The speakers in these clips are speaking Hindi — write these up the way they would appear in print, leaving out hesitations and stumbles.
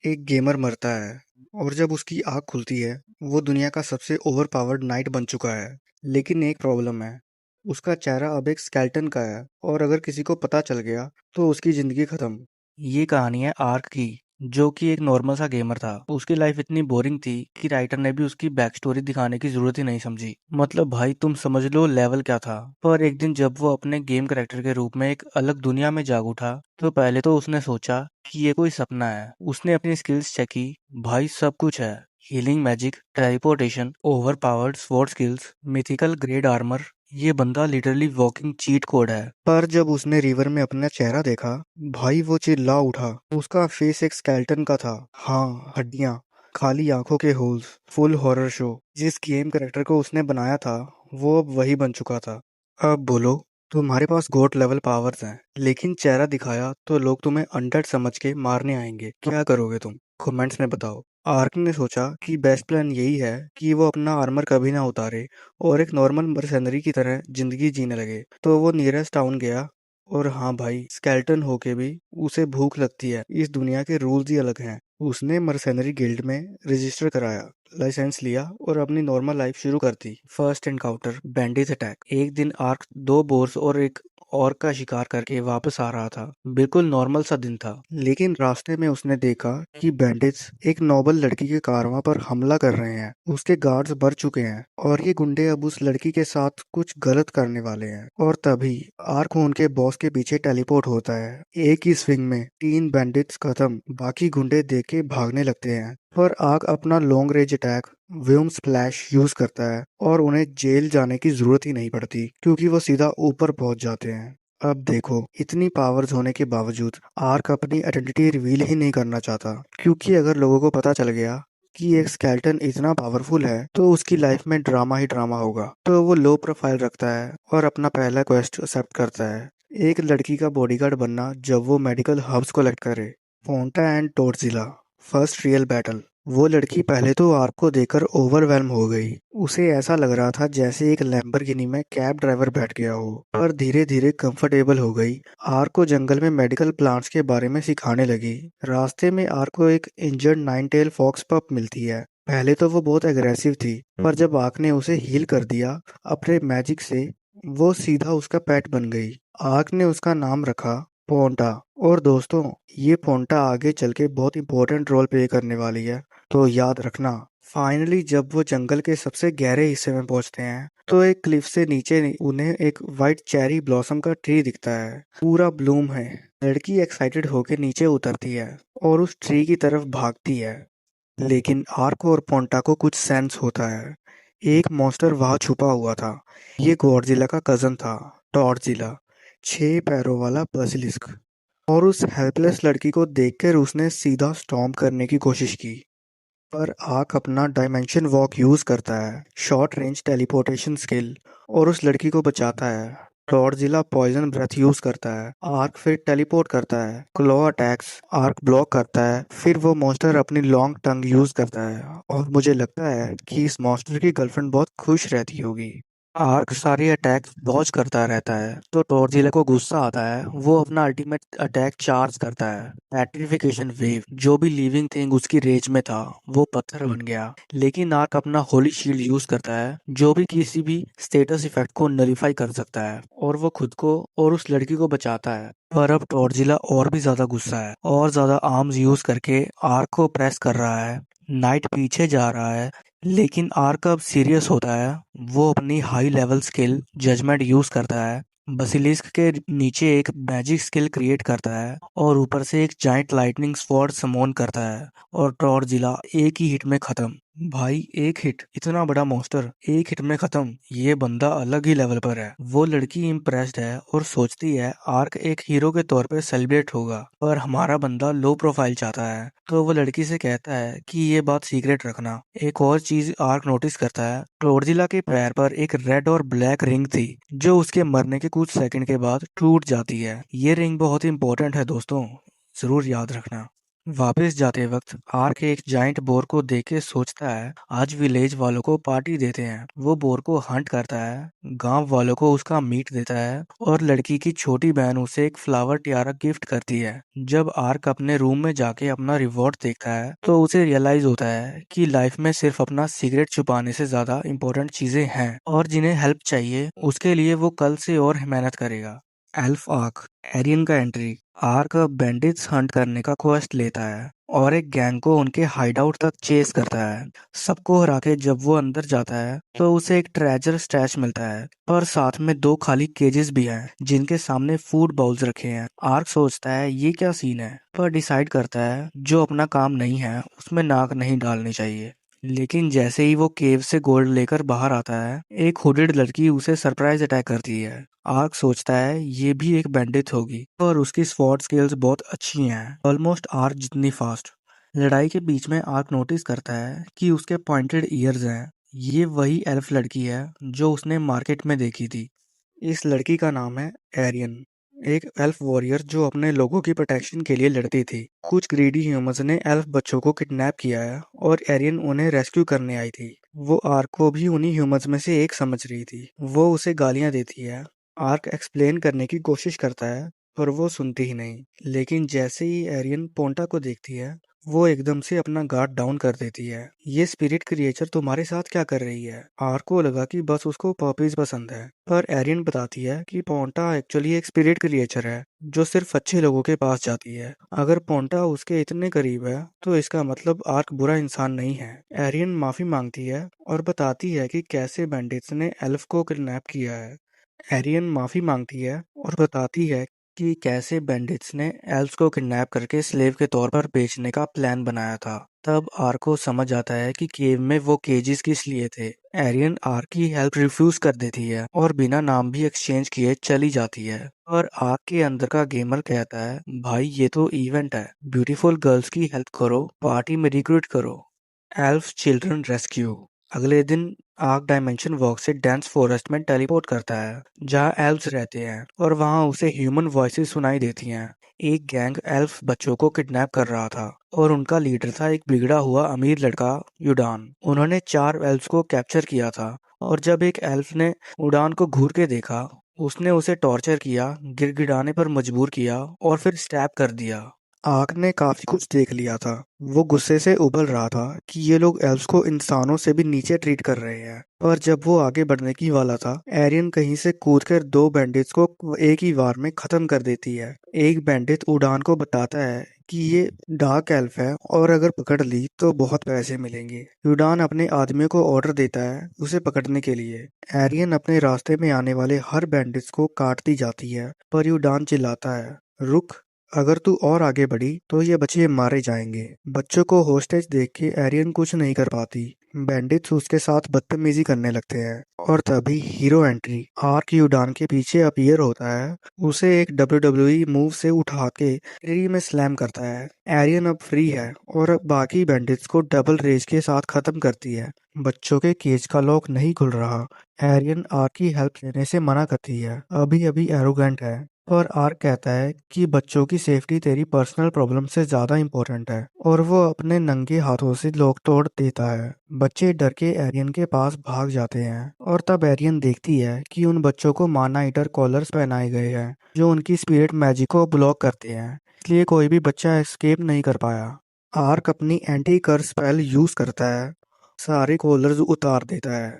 एक गेमर मरता है और जब उसकी आँख खुलती है वो दुनिया का सबसे ओवरपावर्ड नाइट बन चुका है। लेकिन एक प्रॉब्लम है, उसका चेहरा अब एक स्केलेटन का है और अगर किसी को पता चल गया तो उसकी जिंदगी खत्म। ये कहानी है आर्क की, जो कि एक नॉर्मल सा गेमर था। उसकी लाइफ इतनी बोरिंग थी कि राइटर ने भी उसकी बैक स्टोरी दिखाने की जरूरत ही नहीं समझी। मतलब भाई तुम समझ लो लेवल क्या था। पर एक दिन जब वो अपने गेम कैरेक्टर के रूप में एक अलग दुनिया में जाग उठा तो पहले तो उसने सोचा कि ये कोई सपना है। उसने अपनी स्किल्स चेक की, भाई सब कुछ है। Healing magic, teleportation, over powered sword skills, mythical grade armour. ये बंदा लिटरली वॉकिंग चीट कोड है। पर जब उसने रिवर में अपना चेहरा देखा, भाई वो चिल्ला उठा। उसका फेस एक स्केलेटन का था। हाँ, हड्डियां, खाली आंखों के होल्स, फुल हॉरर शो। जिस गेम कैरेक्टर को उसने बनाया था वो अब वही बन चुका था। अब बोलो, तुम्हारे पास गोट लेवल पावर्स हैं लेकिन चेहरा दिखाया तो लोग तुम्हें अनडेड समझ के मारने आएंगे। क्या करोगे तुम? कमेंट्स में बताओ। आर्क ने सोचा कि बेस्ट प्लान यही है कि वो अपना आर्मर कभी ना उतारे और एक नॉर्मल मर्सेनरी की तरह जिंदगी जीने लगे। तो वो नियरेस्ट टाउन गया। और हाँ भाई, स्केलेटन होके भी उसे भूख लगती है। इस दुनिया के रूल्स ही अलग हैं। उसने मर्सेनरी गिल्ड में रजिस्टर कराया, लाइसेंस लिया और अपनी नॉर्मल लाइफ शुरू कर दी। First encounter bandit attack. एक दिन आर्क दो बोर्स और एक और का शिकार करके वापस आ रहा था। बिल्कुल नॉर्मल सा दिन था, लेकिन रास्ते में उसने देखा कि बैंडिट्स एक नोबल लड़की के कारवां पर हमला कर रहे हैं। उसके गार्ड्स भर चुके हैं और ये गुंडे अब उस लड़की के साथ कुछ गलत करने वाले हैं। और तभी आर्क उनके बॉस के पीछे टेलीपोर्ट होता है। एक ही स्विंग में तीन बैंडिट्स खत्म। बाकी गुंडे देख के भागने लगते हैं, पर आर्क अपना लॉन्ग रेंज अटैक व्यूम स्प्लैश यूज करता है और उन्हें जेल जाने की जरूरत ही नहीं पड़ती क्योंकि वो सीधा ऊपर पहुंच जाते हैं। अब देखो, इतनी पावर्स होने के बावजूद आर्क अपनी आइडेंटिटी रिवील ही नहीं करना चाहता, क्योंकि अगर लोगों को पता चल गया कि एक स्केलेटन इतना पावरफुल है तो उसकी लाइफ में ड्रामा ही ड्रामा होगा। तो वो लो प्रोफाइल रखता है और अपना पहला क्वेस्ट एक्सेप्ट करता है, एक लड़की का बॉडीगार्ड बनना जब वो मेडिकल हर्ब्स कलेक्ट करे। Phonta and टोर्जिला, first real battle. वो लड़की पहले तो आर्क को देखकर ओवरवेल्म हो गई। उसे ऐसा लग रहा था जैसे एक लैम्बोर्गिनी में कैब ड्राइवर बैठ गया हो, पर धीरे धीरे कंफर्टेबल हो गई। आर्क को जंगल में मेडिकल प्लांट्स के बारे में सिखाने लगी। रास्ते में आर्क को एक इंजर्ड नाइन टेल फॉक्स पप मिलती है। पहले तो वो बहुत एग्रेसिव थी, पर जब आर्क ने उसे हील कर दिया अपने मैजिक से, वो सीधा उसका पेट बन गई। आर्क ने उसका नाम रखा पोंटा। और दोस्तों, ये पोंटा आगे चल के बहुत इंपॉर्टेंट रोल प्ले करने वाली है, तो याद रखना। फाइनली जब वो जंगल के सबसे गहरे हिस्से में पहुंचते हैं तो एक क्लिफ से नीचे उन्हें एक वाइट चेरी ब्लॉसम का ट्री दिखता है, पूरा ब्लूम है। लड़की एक्साइटेड होकर नीचे उतरती है और उस ट्री की तरफ भागती है। लेकिन आर्क और पोंटा को कुछ सेंस होता है। एक मॉन्स्टर वहां छुपा हुआ था। ये गॉडजिला का कजन था, टॉर्जिला, 6 पैरों वाला बेसिलिस्क। और उस हेल्पलेस लड़की को देखकर उसने सीधा स्टॉम्प करने की कोशिश की, पर आर्क अपना डायमेंशन वॉक यूज करता है, शॉर्ट रेंज टेलीपोर्टेशन स्किल, और उस लड़की को बचाता है। टॉर्जिला पॉइजन ब्रेथ यूज करता है, आर्क फिर टेलीपोर्ट करता है। क्लॉ अटैक्स, आर्क ब्लॉक करता है। फिर वो मॉन्स्टर अपनी लॉन्ग टंग यूज करता है और मुझे लगता है कि इस मॉन्स्टर की गर्लफ्रेंड बहुत खुश रहती होगी। आर्क सारे अटैक डॉज करता रहता है तो टॉर्जिला को गुस्सा आता है। वो अपना अल्टीमेट अटैक चार्ज करता है, पेट्रिफिकेशन वेव। जो भी लिविंग थिंग उसकी रेंज में था वो पत्थर बन गया। लेकिन आर्क अपना होली शील्ड यूज करता है, जो भी किसी भी स्टेटस इफेक्ट को नलीफाई कर सकता है, और वो खुद को और उस लड़की को बचाता है। पर अब टॉर्जिला और भी ज्यादा गुस्सा है और ज्यादा आर्म्स यूज करके आर्क को प्रेस कर रहा है। नाइट पीछे जा रहा है, लेकिन आर्क अब सीरियस होता है। वो अपनी high level skill judgement use करता है, बसिलिस्क के नीचे एक मैजिक स्किल क्रिएट करता है और ऊपर से एक जाइंट लाइटनिंग स्वॉर्ड समोन करता है, और टॉर्जिला एक ही हिट में खत्म। भाई एक हिट, इतना बड़ा मॉन्स्टर एक हिट में खत्म, ये बंदा अलग ही लेवल पर है। वो लड़की इम्प्रेस्ड है और सोचती है आर्क एक हीरो के तौर पे सेलिब्रेट होगा, पर हमारा बंदा लो प्रोफाइल चाहता है। तो वो लड़की से कहता है कि ये बात सीक्रेट रखना। एक और चीज आर्क नोटिस करता है, टोरजिला के पैर पर एक रेड और ब्लैक रिंग थी जो उसके मरने के कुछ सेकंड के बाद टूट जाती है। ये रिंग बहुत इंपॉर्टेंट है दोस्तों, जरूर याद रखना। वापस जाते वक्त आर्क एक जाइंट बोर को देख के सोचता है आज विलेज वालों को पार्टी देते हैं। वो बोर को हंट करता है, गांव वालों को उसका मीट देता है और लड़की की छोटी बहन उसे एक फ्लावर टियारा गिफ्ट करती है। जब आर्क अपने रूम में जाके अपना रिवॉर्ड देखता है तो उसे रियलाइज होता है कि लाइफ में सिर्फ अपना सिगरेट छुपाने से ज्यादा इंपॉर्टेंट चीजें हैं और जिन्हें हेल्प चाहिए उसके लिए वो कल से और मेहनत करेगा। एल्फ आर्क एरियन का एंट्री। आर्क बैंडिट्स हंट करने का क्वेस्ट लेता है और एक गैंग को उनके हाइडआउट तक चेस करता है। सबको हरा के जब वो अंदर जाता है तो उसे एक ट्रेजर स्टैश मिलता है, पर साथ में दो खाली केजेस भी हैं जिनके सामने फूड बाउल्स रखे हैं। आर्क सोचता है ये क्या सीन है, पर डिसाइड करता है जो अपना काम नहीं है उसमें नाक नहीं डालनी चाहिए। लेकिन जैसे ही वो केव से गोल्ड लेकर बाहर आता है एक हुडेड लड़की उसे सरप्राइज अटैक करती है। आर्क सोचता है ये भी एक बैंडिट होगी और उसकी स्वॉर्ड स्किल्स बहुत अच्छी हैं, ऑलमोस्ट आर्क जितनी फास्ट। लड़ाई के बीच में आर्क नोटिस करता है कि उसके पॉइंटेड ईयर्स हैं। ये वही एल्फ लड़की है जो उसने मार्केट में देखी थी। इस लड़की का नाम है एरियन, एक एल्फ वॉरियर जो अपने लोगों की प्रोटेक्शन के लिए लड़ती थी। कुछ ग्रीडी ह्यूमंस ने एल्फ बच्चों को किडनैप किया है और एरियन उन्हें रेस्क्यू करने आई थी। वो आर्क को भी उन्हीं ह्यूमंस में से एक समझ रही थी। वो उसे गालियां देती है। आर्क एक्सप्लेन करने की कोशिश करता है पर वो सुनती ही नहीं। लेकिन जैसे ही एरियन पोंटा को देखती है वो एकदम से अपना गार्ड डाउन कर देती है। ये स्पिरिट क्रिएचर तुम्हारे साथ क्या कर रही है? आर्क को लगा कि बस उसको पपीज पसंद है, पर एरियन बताती है कि पोंटा एक्चुअली एक स्पिरिट क्रिएचर है जो सिर्फ अच्छे लोगों के पास जाती है। अगर पोंटा उसके इतने करीब है तो इसका मतलब आर्क बुरा इंसान नहीं है। एरियन माफी मांगती है और बताती है कि कैसे बैंडिट्स ने एल्फ को किडनैप किया है। एरियन माफी मांगती है और बताती है कि कैसे बैंडिट्स ने एल्व्स को किडनैप करके स्लेव के तौर पर बेचने का प्लान बनाया था। तब आर्क को समझ आता है कि केव में वो केजेस किस लिए थे। एरियन आर्क की हेल्प रिफ्यूज कर देती है और बिना नाम भी एक्सचेंज किए चली जाती है। और आर्क के अंदर का गेमर कहता है भाई ये तो इवेंट है, ब्यूटीफुल गर्ल्स की हेल्प करो, पार्टी में रिक्रूट करो। Elf children rescue. अगले दिन आर्क डायमेंशन वॉक से डेंस फॉरेस्ट में टेलीपोर्ट करता है जहाँ एल्व्स रहते हैं और वहाँ उसे ह्यूमन वॉइसेस सुनाई देती हैं। एक गैंग एल्फ बच्चों को किडनैप कर रहा था और उनका लीडर था एक बिगड़ा हुआ अमीर लड़का युडान। उन्होंने 4 एल्व्स को कैप्चर किया था और जब एक एल्फ ने उडान को घूर के देखा उसने उसे टॉर्चर किया, गिड़गिड़ाने पर मजबूर किया और फिर स्टैब कर दिया। आर्क ने काफी कुछ देख लिया था। वो गुस्से से उबल रहा था कि ये लोग एल्व्स को इंसानों से भी नीचे ट्रीट कर रहे हैं। पर जब वो आगे बढ़ने की वाला था एरियन कहीं से कूदकर 2 बैंडिट्स को एक ही वार में खत्म कर देती है। एक बैंडिट उड़ान को बताता है कि ये डार्क एल्फ है और अगर पकड़ ली तो बहुत पैसे मिलेंगे। उड़ान अपने आदमियों को ऑर्डर देता है उसे पकड़ने के लिए। एरियन अपने रास्ते में आने वाले हर बैंडिट्स को काटती जाती है पर उड़ान चिल्लाता है रुक, अगर तू और आगे बढ़ी तो ये बच्चे मारे जाएंगे। बच्चों को होस्टेज देख के एरियन कुछ नहीं कर पाती। बैंडिट्स उसके साथ बदतमीजी करने लगते हैं और तभी हीरो एंट्री। आर्क यूडान के पीछे अपीयर होता है, उसे एक WWE मूव से उठा के ट्री में स्लैम करता है। एरियन अब फ्री है और अब बाकी बैंडिट्स को डबल रेज के साथ खत्म करती है। बच्चों के केज का लॉक नहीं खुल रहा। एरियन आर्क की हेल्प लेने से मना करती है, अभी अभी एरोगेंट है। पर आर्क कहता है कि बच्चों की सेफ्टी तेरी पर्सनल प्रॉब्लम से ज्यादा इम्पोर्टेंट है और वो अपने नंगे हाथों से लॉक तोड़ देता है। बच्चे डर के एरियन के पास भाग जाते हैं और तब एरियन देखती है कि उन बच्चों को माना ईटर कॉलर्स पहनाए गए हैं जो उनकी स्पिरिट मैजिक को ब्लॉक करते हैं, इसलिए कोई भी बच्चा एस्केप नहीं कर पाया। आर्क अपनी एंटी कर्स स्पेल यूज करता है, सारे कॉलर्स उतार देता है,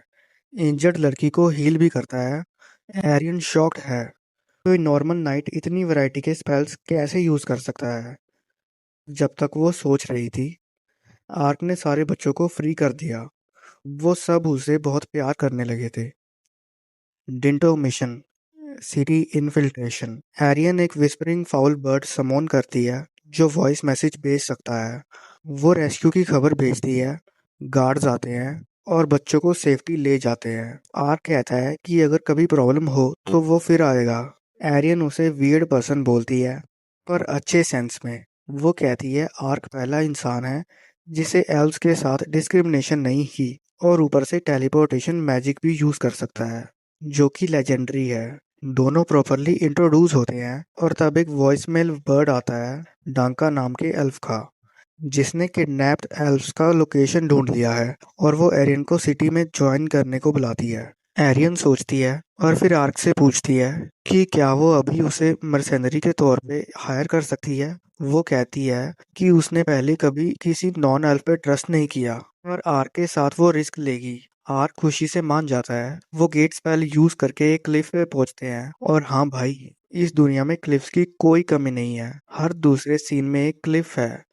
इंजर्ड लड़की को हील भी करता है। एरियन शॉक्ड है, कोई नॉर्मल नाइट इतनी वैरायटी के स्पेल्स कैसे यूज कर सकता है। जब तक वो सोच रही थी आर्क ने सारे बच्चों को फ्री कर दिया। वो सब उसे बहुत प्यार करने लगे थे। डिंटो मिशन, सिटी इन्फिल्ट्रेशन। एरियन एक विस्परिंग फाउल बर्ड समोन करती है जो वॉइस मैसेज भेज सकता है। वो रेस्क्यू की खबर भेजती है, गार्ड्स आते हैं और बच्चों को सेफ्टी ले जाते हैं। आर्क कहता है कि अगर कभी प्रॉब्लम हो तो वो फिर आएगा। एरियन उसे वियर्ड पर्सन बोलती है पर अच्छे सेंस में। वो कहती है आर्क पहला इंसान है जिसे एल्व्स के साथ डिस्क्रिमिनेशन नहीं की और ऊपर से टेलीपोर्टेशन मैजिक भी यूज कर सकता है जो कि लेजेंडरी है। दोनों प्रॉपरली इंट्रोड्यूस होते हैं और तब एक वॉइसमेल बर्ड आता है डांका नाम के एल्फ का। जिसने किडनैप्ड एल्व्स का लोकेशन ढूंढ लिया है और वो एरियन को सिटी में ज्वाइन करने को बुलाती है। एरियन सोचती है और फिर आर्क से पूछती है कि क्या वो अभी उसे मर्सेनरी के तौर पे हायर कर सकती है। वो कहती है कि उसने पहले कभी किसी नॉन एल्फ पे ट्रस्ट नहीं किया और आर्क के साथ वो रिस्क लेगी। आर्क खुशी से मान जाता है। वो गेट स्पेल यूज करके एक क्लिफ पे पहुंचते हैं और हाँ भाई, इस दुनिया में क्लिफ्स की कोई कमी नहीं है। हर दूसरे सीन में एक क्लिफ है।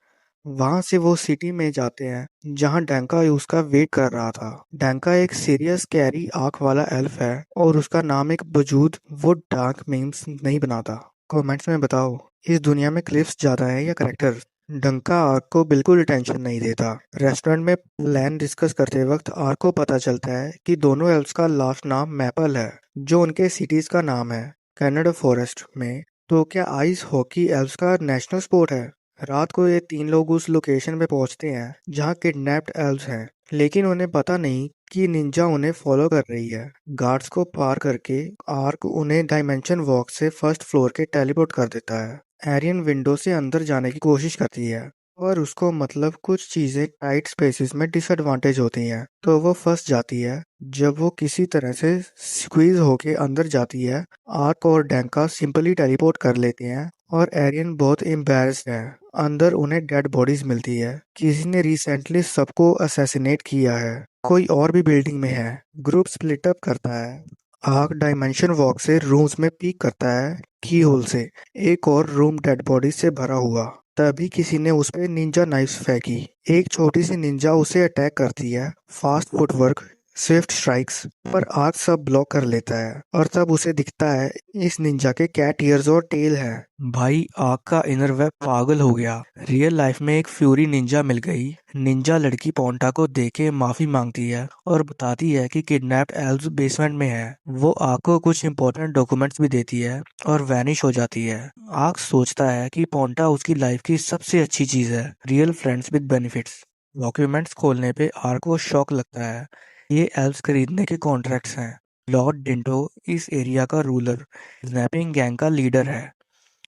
वहां से वो सिटी में जाते हैं जहां डैंका उसका वेट कर रहा था। डैंका एक सीरियस कैरी आंख वाला एल्फ है और उसका नाम एक वजूद वो डार्क मीम्स नहीं बनाता। कमेंट्स में बताओ, इस दुनिया में क्लिफ्स ज्यादा है या करेक्टर? डंका आर्क को बिल्कुल टेंशन नहीं देता। रेस्टोरेंट में प्लान डिस्कस करते वक्त आर्क को पता चलता है कि दोनों एल्व्स का लास्ट नाम मैपल है, जो उनके सिटीज का नाम है। कनाडा फॉरेस्ट में तो क्या आइस हॉकी एल्व्स का नेशनल स्पोर्ट है? रात को ये तीन लोग उस लोकेशन पे पहुंचते हैं जहां किडनैप्ड एल्व्स हैं, लेकिन उन्हें पता नहीं कि निंजा उन्हें फॉलो कर रही है। गार्ड्स को पार करके आर्क उन्हें डायमेंशन वॉक से फर्स्ट फ्लोर के टेलीपोर्ट कर देता है। एरियन विंडो से अंदर जाने की कोशिश करती है और उसको मतलब कुछ चीजें टाइट स्पेसेस में डिसएडवांटेज होती हैं, तो वो फंस जाती है। जब वो किसी तरह से स्क्वीज होके अंदर जाती है, आर्क और डैंका सिंपली टेलीपोर्ट कर लेते हैं और एरियन बहुत एम्बैरेस्ड है। अंदर उन्हें डेड बॉडीज मिलती है। किसी ने रिसेंटली सबको असैसिनेट किया है। कोई और भी बिल्डिंग में है। ग्रुप स्प्लिट अप करता है। आर्क डायमेंशन वॉक से रूम्स में पीक करता है की होल से। एक और रूम डेड बॉडी से भरा हुआ। तभी किसी ने उस पे निंजा नाइफ्स फेंकी। एक छोटी सी निंजा उसे अटैक करती है। फास्ट फुटवर्क, स्विफ्ट स्ट्राइक्स, पर आर्क सब ब्लॉक कर लेता है और तब उसे दिखता है इस निंजा के कैट ईयर्स और टेल है। भाई, आर्क का इनर वेब पागल हो गया। रियल लाइफ में एक फ्यूरी निंजा मिल गई। निंजा लड़की पोंटा को देके माफी मांगती है और बताती है कि किडनैप्ड एल्व्स बेसमेंट में है। वो आर्क को कुछ इंपॉर्टेंट डॉक्यूमेंट्स भी देती है और वैनिश हो जाती है। आर्क सोचता है कि पोंटा उसकी लाइफ की सबसे अच्छी चीज है, real friends with benefits. Documents खोलने पे आर्क को शॉक लगता है। ये एल्व्स खरीदने के कॉन्ट्रैक्ट्स हैं। लॉर्ड डिंटो इस एरिया का रूलर, किडनैपिंग गैंग का लीडर है।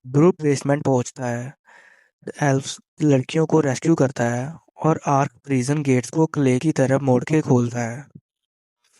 ग्रुप बेसमेंट पहुंचता है। एल्व्स लड़कियों को रेस्क्यू करता है और आर्क प्रिजन गेट्स को क्ले की तरह मोड़ के खोलता है।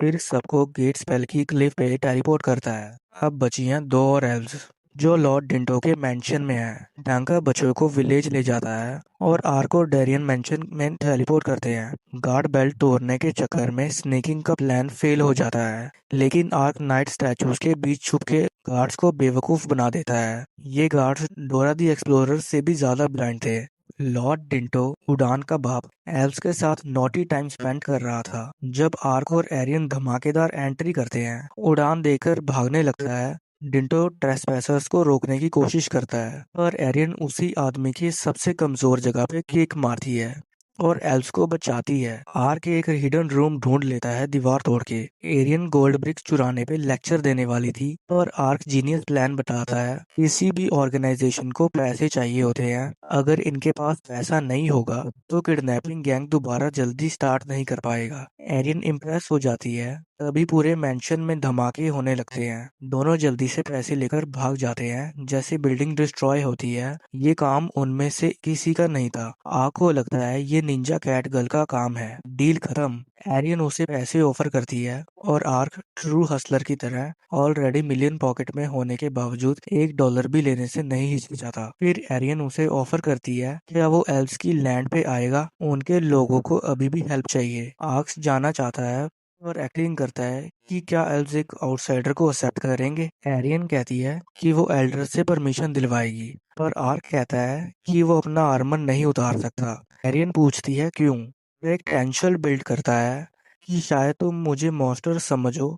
फिर सबको गेट स्पेल की क्लिफ पे टेलीपोर्ट करता है। अब बची हैं दो और एल्व्स जो लॉर्ड डिंटो के मेंशन में है। डांका बच्चों को विलेज ले जाता है और आर्क और डेरियन मेंशन में टेलीपोर्ट करते हैं। गार्ड बेल्ट तोड़ने के चक्कर में स्नेकिंग का प्लान फेल हो जाता है, लेकिन आर्क नाइट स्टैचूज के बीच छुप के गार्ड्स को बेवकूफ बना देता है। ये गार्ड्स डोरा दी एक्सप्लोरर से भी ज्यादा ब्लाइंड थे। लॉर्ड डिंटो, उड़ान का बाप, एल्व्स के साथ नॉटी टाइम स्पेंड कर रहा था जब आर्क और एरियन धमाकेदार एंट्री करते हैं। उड़ान देकर भागने लगता है। डिंटो ट्रेसपैसर्स को रोकने की कोशिश करता है, पर एरियन उसी आदमी की सबसे कमजोर जगह पे किक मारती है और एल्व्स को बचाती है। आर्क एक हिडन रूम ढूंढ लेता है दीवार तोड़ के। एरियन गोल्ड ब्रिक्स चुराने पे लेक्चर देने वाली थी और आर्क जीनियस प्लान बताता है। किसी भी ऑर्गेनाइजेशन को पैसे चाहिए होते हैं, अगर इनके पास पैसा नहीं होगा तो किडनैपिंग गैंग दोबारा जल्दी स्टार्ट नहीं कर पाएगा। एरियन इम्प्रेस हो जाती है। तभी पूरे मेंशन में धमाके होने लगते हैं। दोनों जल्दी से पैसे लेकर भाग जाते हैं जैसे बिल्डिंग डिस्ट्रॉय होती है। ये काम उनमें से किसी का नहीं था। आर्क को लगता है ये निंजा कैट गर्ल का काम है। डील खत्म। एरियन उसे पैसे ऑफर करती है और आर्क ट्रू हसलर की तरह ऑलरेडी मिलियन पॉकेट में होने के बावजूद $1 भी लेने से नहीं हिचकिचाता। फिर एरियन उसे ऑफर करती है क्या वो एल्व्स की लैंड पे आएगा, उनके लोगों को अभी भी हेल्प चाहिए। आर्क जाना चाहता है और एक्टिंग करता है कि क्या एल्व्स एक आउटसाइडर को एक्सेप्ट करेंगे। एरियन कहती है कि वो एल्डर से परमिशन दिलवाएगी, पर आर्क कहता है कि वो अपना आर्मर नहीं उतार सकता। एरियन पूछती है क्यों। वो एक टेंशन बिल्ड करता है कि शायद तुम मुझे मॉन्स्टर समझो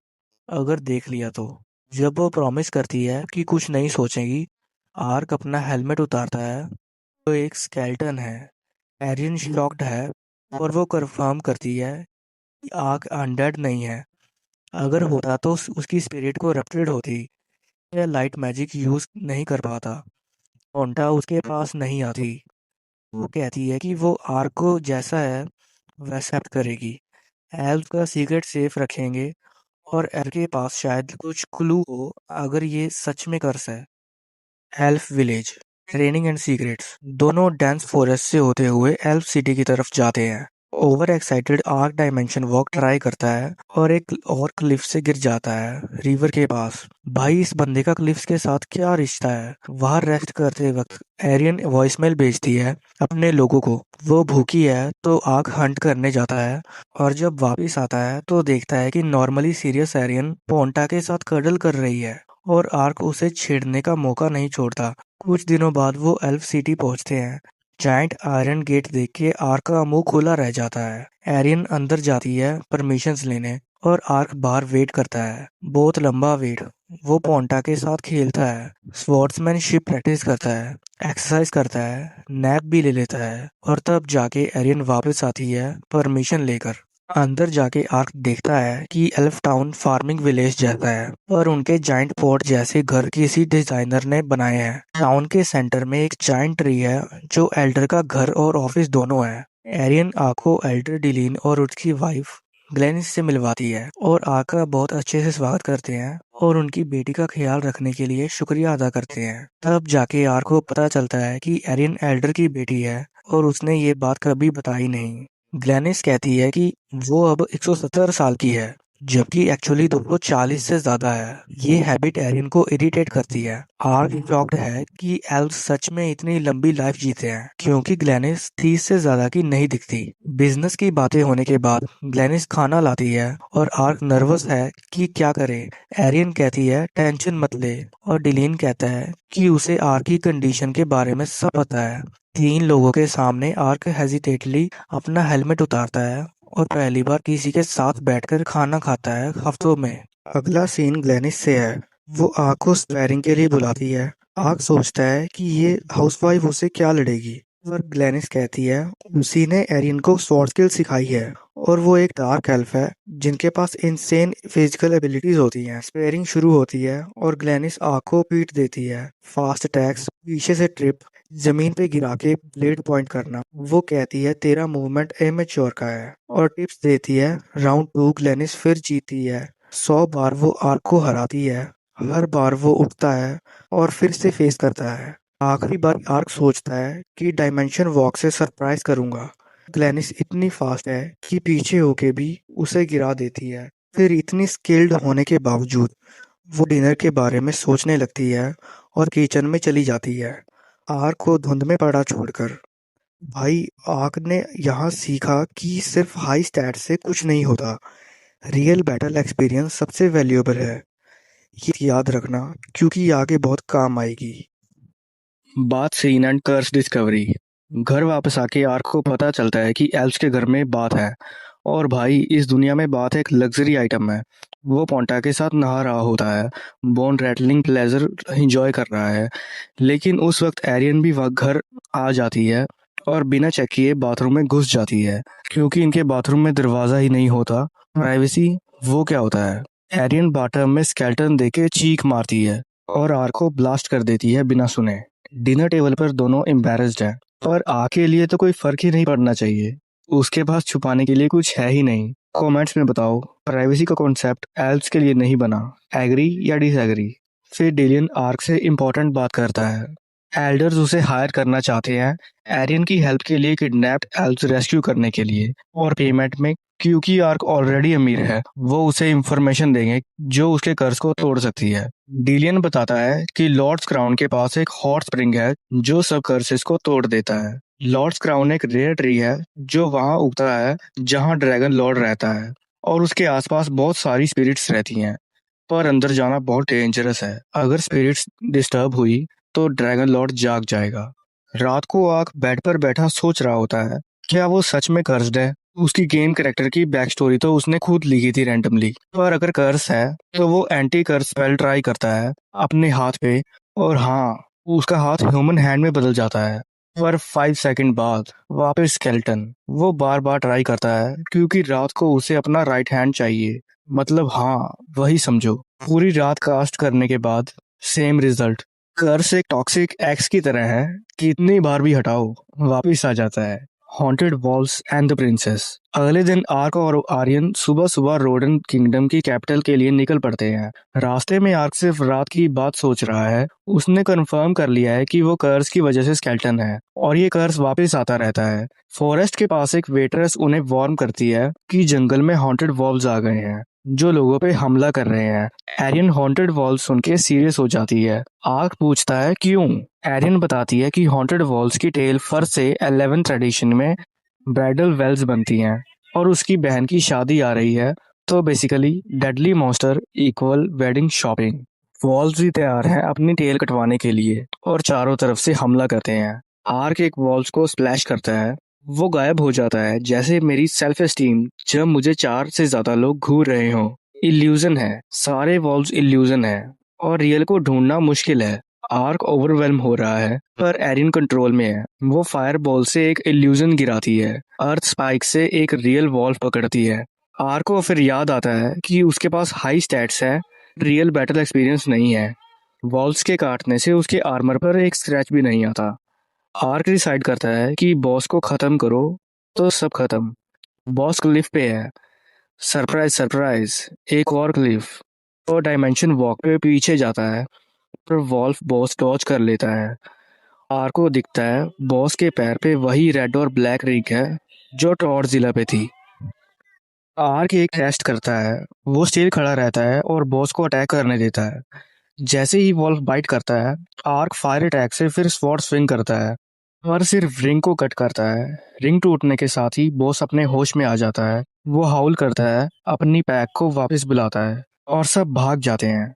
अगर देख लिया तो। जब वो प्रॉमिस करती है कि कुछ नहीं सोचेगी, आर्क अपना हेलमेट उतारता है तो एक स्केल्टन है। एरियन शॉक्ड है और वो कंफर्म करती है कि आर्क अनडेड नहीं है। अगर होता तो उसकी स्पिरिट को रप्टेड होती या लाइट मैजिक यूज नहीं कर पाता। ओंटा उसके पास नहीं आती। वो कहती है कि वो आर्क को जैसा है वैसा एक्सेप्ट करेगी। एल्फ का सीक्रेट सेफ रखेंगे और एल्फ के पास शायद कुछ क्लू हो अगर ये सच में कर्स है। Elf village. Training and secrets. दोनों डेंस फॉरेस्ट से होते हुए एल्फ सिटी की तरफ जाते हैं। Over excited arc dimension walk try करता है और एक और क्लिफ से गिर जाता है रिवर के पास। भाई इस बंदे का क्लिफ्स के साथ क्या रिश्ता है। वहां रेस्ट करते वक्त एरियन वॉइसमेल भेजती है अपने लोगों को। वो भूखी है तो आग हंट करने जाता है और जब वापस आता है तो देखता है कि नॉर्मली सीरियस एरियन पोंटा के साथ कडल कर रही है और आर्क उसे छेड़ने का मौका नहीं छोड़ता। कुछ दिनों बाद वो एल्फ सिटी पहुंचते हैं। जाइंट आयरन गेट देख के आर्क का मुंह खुला रह जाता है। एरियन अंदर जाती है परमिशंस लेने और आर्क बाहर वेट करता है। बहुत लंबा वेट। वो पोंटा के साथ खेलता है, स्वॉर्ड्समैनशिप प्रैक्टिस करता है, एक्सरसाइज करता है, नैप भी ले लेता है और तब जाके एरियन वापस आती है परमिशन लेकर। अंदर जाके आर्क देखता है कि एल्फ टाउन फार्मिंग विलेज जैसा है और उनके जाइंट पोर्ट जैसे घर किसी डिजाइनर ने बनाए हैं। टाउन के सेंटर में एक जाइंट ट्री है जो एल्डर का घर और ऑफिस दोनों है। एरियन आर्क को एल्डर डिलीन और उसकी वाइफ ग्लेनिस से मिलवाती है और आर्क का बहुत अच्छे से स्वागत करते हैं और उनकी बेटी का ख्याल रखने के लिए शुक्रिया अदा करते हैं। तब जाके आर्क को पता चलता है कि एरियन एल्डर की बेटी है और उसने ये बात कभी बताई नहीं। ग्लेनिस कहती है कि वो अब 170 साल की है जबकि एक्चुअली 240 से ज्यादा है। ये हैबिट एरियन को इरिटेट करती है। आर्क शॉक्ड है कि एल्फ सच में इतनी लंबी लाइफ जीते हैं क्योंकि ग्लेनिस 30 से ज्यादा की नहीं दिखती। बिजनेस की बातें होने के बाद ग्लेनिस खाना लाती है और आर्क नर्वस है कि क्या करे। एरियन कहती है टेंशन मत ले और डिलीन कहता है कि उसे आर्क की कंडीशन के बारे में सब पता है। तीन लोगों के सामने आर्क हेजिटेटली अपना हेलमेट उतारता है और पहली बार किसी के साथ बैठकर खाना खाता है हफ्तों में। अगला सीन ग्लेनिस से है। वो आर्क को स्पैरिंग के लिए बुलाती है। आर्क सोचता है कि ये हाउसवाइफ उसे क्या लड़ेगी, पर ग्लेनिस कहती है उसी ने एरियन को स्वॉर्ड स्किल सिखाई है और वो एक डार्क एल्फ है जिनके पास इंसेन फिजिकल एबिलिटीज होती हैं। स्पेयरिंग शुरू होती है और ग्लेनिस आर्क को पीट देती है। फास्ट अटैक्स, पीछे से ट्रिप, जमीन पे गिरा के ब्लेड पॉइंट करना। वो कहती है तेरा मूवमेंट इमेच्योर का है और टिप्स देती है। राउंड 2 ग्लेनिस फिर जीती है। 100 बार वो आर्क को हराती है। हर बार वो उठता है और फिर से फेस करता है। आखिरी बार आर्क सोचता है कि डायमेंशन वॉक से सरप्राइज करूंगा। ग्लेनिस इतनी फास्ट है कि पीछे होके भी उसे गिरा देती है। फिर इतनी स्किल्ड होने के बावजूद वो डिनर के बारे में सोचने लगती है और किचन में चली जाती है, आर्क को धुंध में पड़ा छोड़कर। भाई आर्क ने यहाँ सीखा कि सिर्फ हाई स्टैट से कुछ नहीं होता। रियल बैटल एक्सपीरियंस सबसे वैल्यूएबल है। ये याद रखना क्योंकि ये आगे बहुत काम आएगी। बात सीन एंड कर्स डिस्कवरी। घर वापस आके आर्क को पता चलता है कि एल्व्स के घर में बात है और भाई इस दुनिया में बात एक लग्जरी आइटम है। वो पोंटा के साथ नहा रहा होता है, बोन रैटलिंग प्लेजर एंजॉय कर रहा है, लेकिन उस वक्त एरियन भी वह घर आ जाती है और बिना चेक किए बाथरूम में घुस जाती है क्योंकि इनके बाथरूम में दरवाजा ही नहीं होता। प्राइवेसी वो क्या होता है। एरियन बाटम में स्केल्टन देके चीख मारती है और आर्क को ब्लास्ट कर देती है बिना सुने। डिनर टेबल पर दोनों एम्बैरेस्ड हैं, पर आके लिए तो कोई फर्क ही नहीं पड़ना चाहिए। उसके पास छुपाने के लिए कुछ है ही नहीं। कमेंट्स में बताओ प्राइवेसी का कॉन्सेप्ट एल्व्स के लिए नहीं बना। एग्री या डिसएग्री। फिर डेलियन आर्क से इम्पोर्टेंट बात करता है। एल्डर्स उसे हायर करना चाहते हैं एरियन की हेल्प के लिए, किडनैप्ड एल्व्स रेस्क्यू करने के लिए, और पेमेंट में क्योंकि आर्क ऑलरेडी अमीर है वो उसे इंफॉर्मेशन देंगे जो उसके कर्ज को तोड़ सकती है। डिलियन बताता है कि लॉर्ड्स क्राउन के पास एक हॉट स्प्रिंग है जो सब कर्सेस को तोड़ देता है। लॉर्ड्स क्राउन एक रेयर ट्री है जो वहां उगता है जहां ड्रैगन लॉर्ड रहता है और उसके आसपास बहुत सारी स्पिरिट्स रहती हैं, पर अंदर जाना बहुत डेंजरस है। अगर स्पिरिट्स डिस्टर्ब हुई तो ड्रैगन लॉर्ड जाग जाएगा। रात को आग बेड पर बैठा सोच रहा होता है क्या वो सच में कर्स्ड है। उसकी गेम कैरेक्टर की बैक स्टोरी तो उसने खुद लिखी थी रैंडमली, पर अगर कर्स है तो वो एंटी कर्स स्पेल ट्राई करता है अपने हाथ पे और हाँ, उसका हाथ ह्यूमन हैंड में बदल जाता है। पर 5 सेकंड बाद वापस स्केल्टन। वो बार बार ट्राई करता है क्योंकि रात को उसे अपना राइट हैंड चाहिए। मतलब हाँ, वही समझो। पूरी रात कास्ट करने के बाद सेम रिजल्ट। कर्स एक टॉक्सिक एक्स की तरह है, कितनी बार भी हटाओ वापिस आ जाता है। Haunted walls and the princess. अगले दिन आर्क और आर्यन सुबह सुबह रोडन किंगडम की कैपिटल के लिए निकल पड़ते हैं। रास्ते में आर्क सिर्फ रात की बात सोच रहा है। उसने कंफर्म कर लिया है कि वो कर्स की वजह से स्केल्टन है और ये कर्स वापस आता रहता है। फॉरेस्ट के पास एक वेटरेस उन्हें वार्न करती है कि जंगल में हॉन्टेड वॉल्स आ गए हैं जो लोगों पे हमला कर रहे हैं। एरियन हॉन्टेड वॉल्स सुन के सीरियस हो जाती है। आर्क पूछता है क्यों। एरियन बताती है कि हॉन्टेड वॉल्स की टेल फर से 11 ट्रेडिशन में ब्राइडल वेल्स बनती हैं और उसकी बहन की शादी आ रही है, तो basically deadly monster equal wedding shopping. Walls भी तैयार हैं अपनी टेल कटवाने के लिए और चारों तरफ से हमला करते हैं। आर्क एक वॉल्स को स्प्लैश करता है। वो गायब हो जाता है जैसे मेरी सेल्फ एस्टीम जब मुझे 4 से ज्यादा लोग घूर रहे हों। इल्यूजन है, सारे वॉल्स इल्यूजन है और रियल को ढूंढना मुश्किल है। आर्क ओवरवेल्म हो रहा है पर एरिन कंट्रोल में है। वो फायर बॉल से एक इल्यूजन गिराती है, अर्थ स्पाइक से एक रियल वॉल पकड़ती है। आर्क को फिर याद आता है कि उसके पास हाई स्टैट्स है, रियल बैटल एक्सपीरियंस नहीं है। वॉल्स के काटने से उसके आर्मर पर एक स्क्रैच भी नहीं आता। आर्क डिसाइड करता है कि बॉस को खत्म करो तो सब खत्म। बॉस क्लिफ पे है। सरप्राइज सरप्राइज, एक और क्लिफ। और डायमेंशन वॉक पे पीछे जाता है पर वॉल्फ बॉस डॉज कर लेता है। आर को दिखता है बॉस के पैर पे वही रेड और ब्लैक रिंग है जो टॉर्जिला पे थी। आर्क एक टेस्ट करता है। वो स्टिल खड़ा रहता है और बॉस को अटैक करने देता है। जैसे ही वॉल्फ बाइट करता है, आर्क फायर अटैक से फिर स्वॉर्ड स्विंग करता है पर सिर्फ रिंग को कट करता है। रिंग टूटने के साथ ही बॉस अपने होश में आ जाता है। वो हाउल करता है, अपनी पैक को वापस बुलाता है और सब भाग जाते हैं।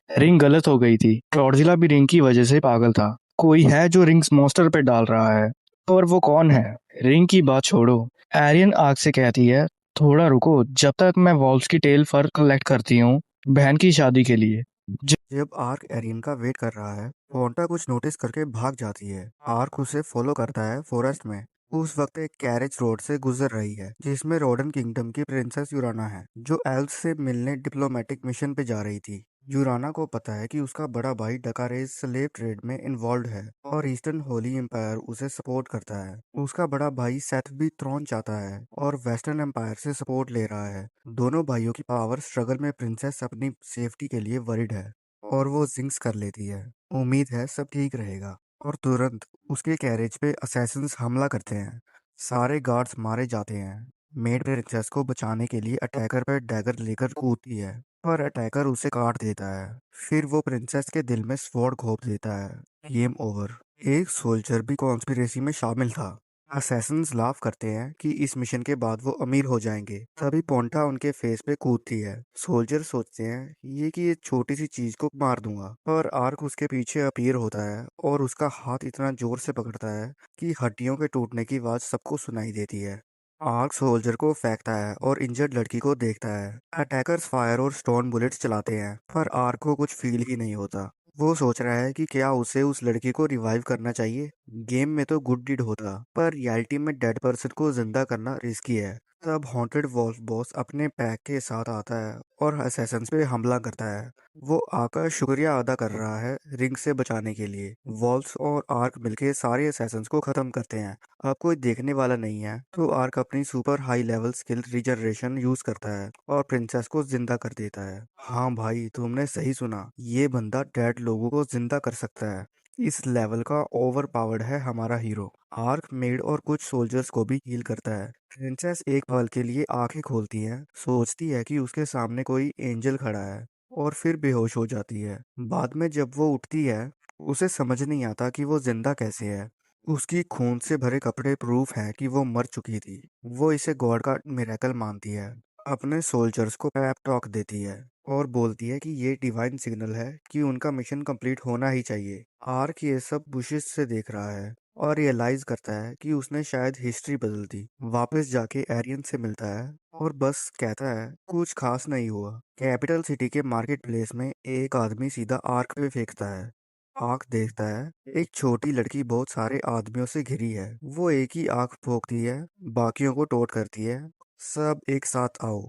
रिंग गलत हो गई थी। गॉडजिला भी रिंग की वजह से पागल था। कोई है जो रिंग्स मॉन्स्टर पे डाल रहा है, और वो कौन है? रिंग की बात छोड़ो। एरियन आग से कहती है थोड़ा रुको जब तक मैं वॉल्स की टेल फर कलेक्ट करती हूँ बहन की शादी के लिए। जब आर्क एरिन का वेट कर रहा है, फोन्टा कुछ नोटिस करके भाग जाती है। आर्क उसे फॉलो करता है फॉरेस्ट में। उस वक्त एक कैरेज रोड से गुजर रही है जिसमें रोडन किंगडम की प्रिंसेस यूराना है जो एल्फ से मिलने डिप्लोमेटिक मिशन पे जा रही थी। यूराना को पता है कि उसका बड़ा भाई डकारेज स्लेव ट्रेड में इन्वॉल्व है और ईस्टर्न होली एम्पायर उसे सपोर्ट करता है। उसका बड़ा भाई सेथ भी थ्रोन चाहता है और वेस्टर्न एम्पायर से सपोर्ट ले रहा है। दोनों भाइयों की पावर स्ट्रगल में प्रिंसेस अपनी सेफ्टी के लिए वरिड है और वो जिंक्स कर लेती है। उम्मीद है सब ठीक रहेगा और तुरंत उसके कैरेज पे असैसिन्स हमला करते हैं। सारे गार्ड्स मारे जाते हैं। मेड प्रिंसेस को बचाने के लिए अटैकर पर डैगर लेकर कूदती है पर अटैकर उसे काट देता है। फिर वो प्रिंसेस के दिल में स्वॉर्ड घोंप देता है। Game over. एक सोल्जर भी कॉन्स्पिरेसी में शामिल था। असैसिन्स लाफ करते हैं कि इस मिशन के बाद वो अमीर हो जाएंगे। तभी पोंटा उनके फेस पे कूदती है। सोल्जर सोचते हैं ये छोटी सी चीज को मार दूंगा पर आर्क उसके पीछे अपीयर होता है और उसका हाथ इतना जोर से पकड़ता है कि हड्डियों के टूटने की आवाज सबको सुनाई देती है। आर्क सोल्जर को फेंकता है और इंजर्ड लड़की को देखता है। अटैकर्स फायर और स्टोन बुलेट्स चलाते हैं पर आर्क को कुछ फील ही नहीं होता। वो सोच रहा है कि क्या उसे उस लड़की को रिवाइव करना चाहिए। गेम में तो गुड डीड होता पर रियलिटी में डेड पर्सन को जिंदा करना रिस्की है। तब हॉन्टेड वॉल्फ बॉस अपने पैक के साथ आता है और असैसन्स पे हमला करता है। वो आकर शुक्रिया अदा कर रहा है रिंग से बचाने के लिए। वॉल्फ्स और आर्क मिलके सारे असैसन्स को खत्म करते हैं। अब कोई देखने वाला नहीं है तो आर्क अपनी super high level skill regeneration use करता है और प्रिंसेस को जिंदा कर देता है। हाँ भाई, तुमने सही सुना, ये बंदा डेड लोगों को जिंदा कर सकता है। इस लेवल का ओवर पावर्ड है हमारा हीरो। आर्क मेड और कुछ सोल्जर्स को भी हील करता है। प्रिंसेस एक पल के लिए आंखें खोलती है, सोचती है कि उसके सामने कोई एंजल खड़ा है और फिर बेहोश हो जाती है। बाद में जब वो उठती है उसे समझ नहीं आता कि वो जिंदा कैसे है। उसकी खून से भरे कपड़े प्रूफ हैं कि वो मर चुकी थी। वो इसे गॉड का मिरेकल मानती है। अपने सोल्जर्स को पैप टॉक देती है और बोलती है कि ये डिवाइन सिग्नल है कि उनका मिशन कंप्लीट होना ही चाहिए। आर्क ये सब बुशिस से देख रहा है और रियलाइज करता है कि उसने शायद हिस्ट्री बदल दी। वापस जाके एरियन से मिलता है और बस कहता है कुछ खास नहीं हुआ। कैपिटल सिटी के मार्केट प्लेस में एक आदमी सीधा आर्क पे फेंकता है। आंख देखता है एक छोटी लड़की बहुत सारे आदमियों से घिरी है। वो एक ही आंख भोंकती है, बाकियों को टोट करती है, सब एक साथ आओ।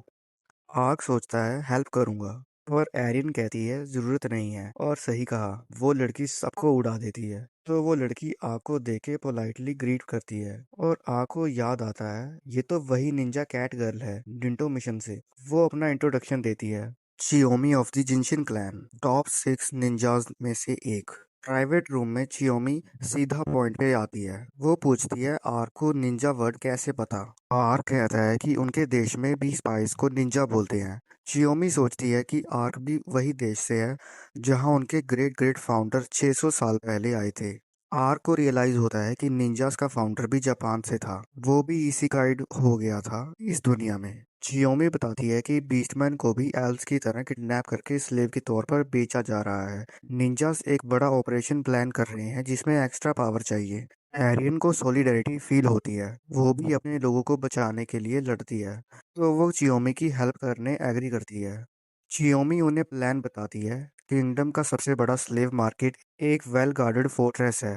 आर्क सोचता है हेल्प करूंगा पर एरियन कहती है जरूरत नहीं है, और सही कहा, वो लड़की सबको उड़ा देती है। तो वो लड़की आग को देख के पोलाइटली ग्रीट करती है, और आग को याद आता है ये तो वही निंजा कैट गर्ल है डिंटो मिशन से। वो अपना इंट्रोडक्शन देती है। Chiyomi of the Jinshin clan, top 6 ninjas में से एक। प्राइवेट रूम में चियोमी सीधा पॉइंट पे आती है। वो पूछती है आर को निंजा वर्ड कैसे पता। आर कहता है कि उनके देश में भी स्पाइस को निंजा बोलते हैं। चियोमी सोचती है कि आर्क भी वही देश से है जहां उनके ग्रेट ग्रेट फाउंडर 600 साल पहले आए थे। आर्क को रियलाइज होता है कि निंजास का फाउंडर भी जापान से था, वो भी इसी गाइड हो गया था इस दुनिया में। चियोमी बताती है कि बीस्टमैन को भी एल्व्स की तरह किडनैप करके स्लेव के तौर पर बेचा जा रहा है। निंजास एक बड़ा ऑपरेशन प्लान कर रहे हैं जिसमें एक्स्ट्रा पावर चाहिए। एरियन को सॉलिडरिटी फील होती है, वो भी अपने लोगों को बचाने के लिए लड़ती है। तो वो चियोमी की हेल्प करने एग्री करती है। चियोमी उन्हें प्लान बताती है। किंगडम का सबसे बड़ा स्लेव मार्केट एक वेल गार्डेड फोर्ट्रेस है।